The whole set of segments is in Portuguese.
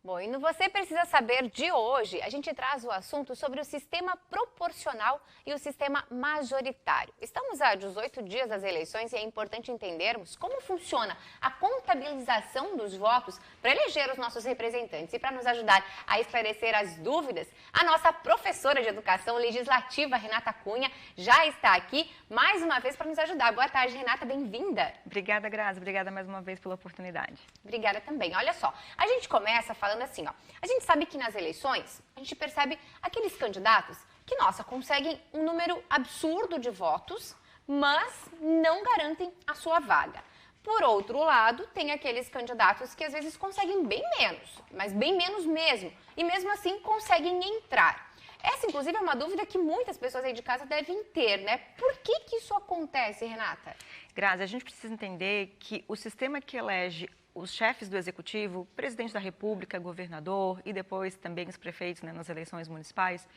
Bom, e no Você Precisa Saber de hoje, a gente traz o assunto sobre o sistema proporcional e o sistema majoritário. Estamos a 18 dias das eleições e é importante entendermos como funciona a contabilização dos votos para eleger os nossos representantes. E para nos ajudar a esclarecer as dúvidas, a nossa professora de Educação Legislativa, Renata Cunha, já está aqui mais uma vez para nos ajudar. Boa tarde, Renata, bem-vinda. Obrigada, Grazi. Obrigada mais uma vez pela oportunidade. Obrigada também. Olha só, a gente começa falando assim, ó. A gente sabe que nas eleições, a gente percebe aqueles candidatos que, nossa, conseguem um número absurdo de votos, mas não garantem a sua vaga. Por outro lado, tem aqueles candidatos que às vezes conseguem bem menos, mas bem menos mesmo, e mesmo assim conseguem entrar. Essa, inclusive, é uma dúvida que muitas pessoas aí de casa devem ter, né? Por que isso acontece, Renata? Grazi, a gente precisa entender que o sistema que elege os chefes do executivo, presidente da República, governador e depois também os prefeitos, né, nas eleições municipais,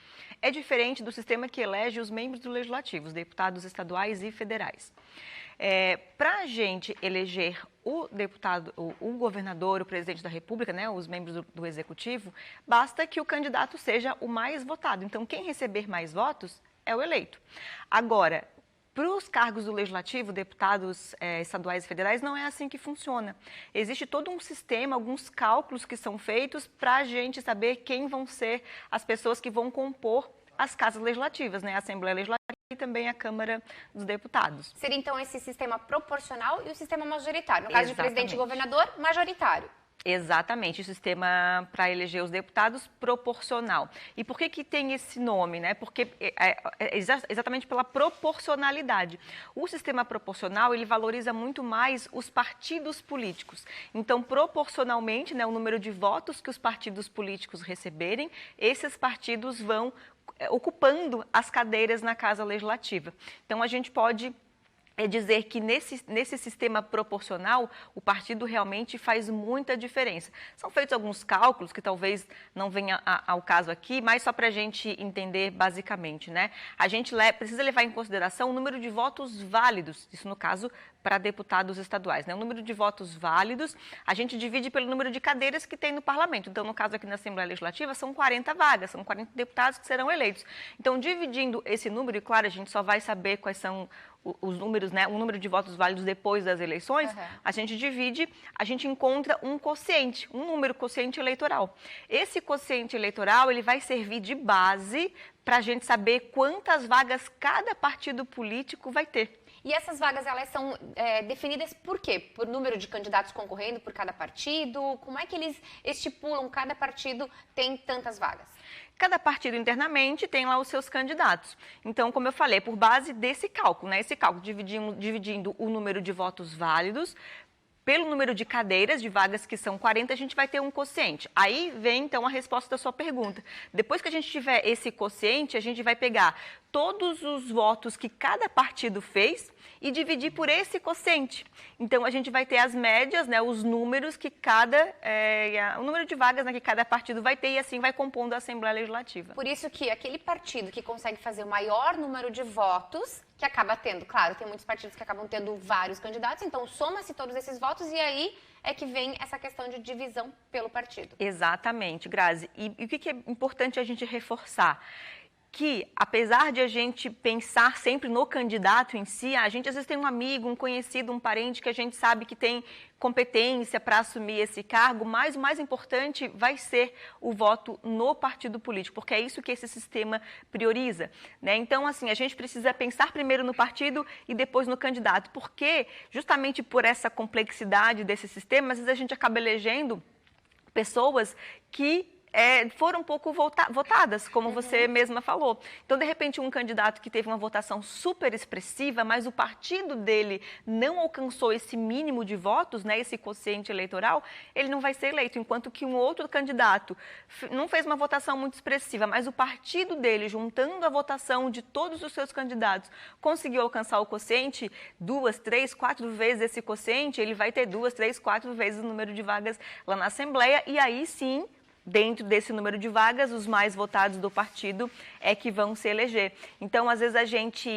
é diferente do sistema que elege os membros do legislativo, os deputados estaduais e federais. Para a gente eleger o deputado, o governador, o presidente da República, né, os membros do executivo, basta que o candidato seja o mais votado. Então, quem receber mais votos é o eleito. Agora, para os cargos do Legislativo, deputados estaduais e federais, não é assim que funciona. Existe todo um sistema, alguns cálculos que são feitos para a gente saber quem vão ser as pessoas que vão compor as casas legislativas, né? A Assembleia Legislativa e também a Câmara dos Deputados. Seria então esse sistema proporcional e o sistema majoritário. No caso de Exatamente. presidente e governador, majoritário. Exatamente, o sistema para eleger os deputados proporcional. E por que tem esse nome, né? Porque exatamente pela proporcionalidade. O sistema proporcional, ele valoriza muito mais os partidos políticos. Então, proporcionalmente, né, o número de votos que os partidos políticos receberem, esses partidos vão ocupando as cadeiras na Casa Legislativa. Então, a gente pode dizer que nesse sistema proporcional, o partido realmente faz muita diferença. São feitos alguns cálculos que talvez não venha ao caso aqui, mas só para a gente entender basicamente, né? A gente precisa levar em consideração o número de votos válidos, isso no caso para deputados estaduais, né? O número de votos válidos, a gente divide pelo número de cadeiras que tem no parlamento. Então, no caso aqui na Assembleia Legislativa, são 40 vagas, são 40 deputados que serão eleitos. Então, dividindo esse número, e claro, a gente só vai saber quais são os números, né, o número de votos válidos depois das eleições, a gente divide, a gente encontra um quociente, um número, quociente eleitoral. Esse quociente eleitoral, ele vai servir de base para a gente saber quantas vagas cada partido político vai ter. E essas vagas, elas são definidas por quê? Por número de candidatos concorrendo por cada partido? Como é que eles estipulam cada partido tem tantas vagas? Cada partido internamente tem lá os seus candidatos. Então, como eu falei, por base desse cálculo, né? Esse cálculo dividindo o número de votos válidos pelo número de cadeiras, de vagas que são 40, a gente vai ter um quociente. Aí vem, então, a resposta da sua pergunta. Depois que a gente tiver esse quociente, a gente vai pegar todos os votos que cada partido fez e dividir por esse quociente. Então, a gente vai ter as médias, né, os números que o número de vagas, né, que cada partido vai ter e assim vai compondo a Assembleia Legislativa. Por isso que aquele partido que consegue fazer o maior número de votos, que acaba tendo, claro, tem muitos partidos que acabam tendo vários candidatos, então soma-se todos esses votos e aí é que vem essa questão de divisão pelo partido. Exatamente, Grazi. E o que é importante a gente reforçar? Que, apesar de a gente pensar sempre no candidato em si, a gente às vezes tem um amigo, um conhecido, um parente que a gente sabe que tem competência para assumir esse cargo, mas o mais importante vai ser o voto no partido político, porque é isso que esse sistema prioriza, né? Então, assim, a gente precisa pensar primeiro no partido e depois no candidato, porque justamente por essa complexidade desse sistema, às vezes a gente acaba elegendo pessoas que foram um pouco votadas, como você mesma falou. Então, de repente, um candidato que teve uma votação super expressiva, mas o partido dele não alcançou esse mínimo de votos, né, esse quociente eleitoral, ele não vai ser eleito. Enquanto que um outro candidato não fez uma votação muito expressiva, mas o partido dele, juntando a votação de todos os seus candidatos, conseguiu alcançar o quociente 2, 3, 4 vezes esse quociente, ele vai ter 2, 3, 4 vezes o número de vagas lá na Assembleia e aí sim dentro desse número de vagas, os mais votados do partido é que vão se eleger. Então, às vezes, a gente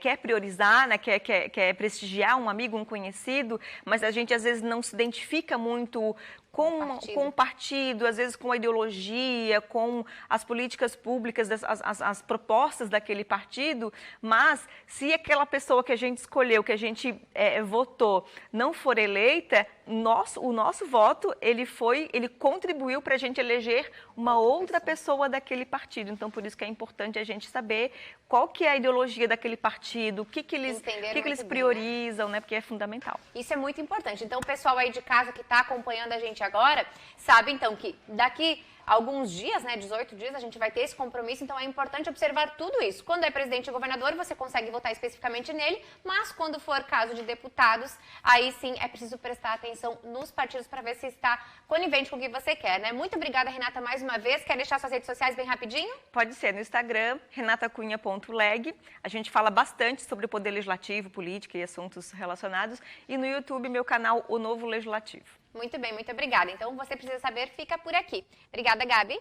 quer priorizar, né, quer prestigiar um amigo, um conhecido, mas a gente, às vezes, não se identifica muito com o partido, às vezes com a ideologia, com as políticas públicas, as propostas daquele partido, mas se aquela pessoa que a gente escolheu, que a gente votou, não for eleita, o nosso voto, ele contribuiu para a gente eleger uma outra pessoa daquele partido. Então, por isso que é importante a gente saber qual que é a ideologia daquele partido, o que eles priorizam, né? Porque é fundamental. Isso é muito importante. Então, o pessoal aí de casa que está acompanhando a gente agora, sabe então que daqui alguns dias, né, 18 dias, a gente vai ter esse compromisso, então é importante observar tudo isso. Quando é presidente e governador, você consegue votar especificamente nele, mas quando for caso de deputados, aí sim é preciso prestar atenção nos partidos para ver se está conivente com o que você quer, né? Muito obrigada, Renata, mais uma vez. Quer deixar suas redes sociais bem rapidinho? Pode ser no Instagram, renatacunha.leg. A gente fala bastante sobre o poder legislativo, política e assuntos relacionados. E no YouTube, meu canal, O Novo Legislativo. Muito bem, muito obrigada. Então, você precisa saber, fica por aqui. Obrigada, Gabi.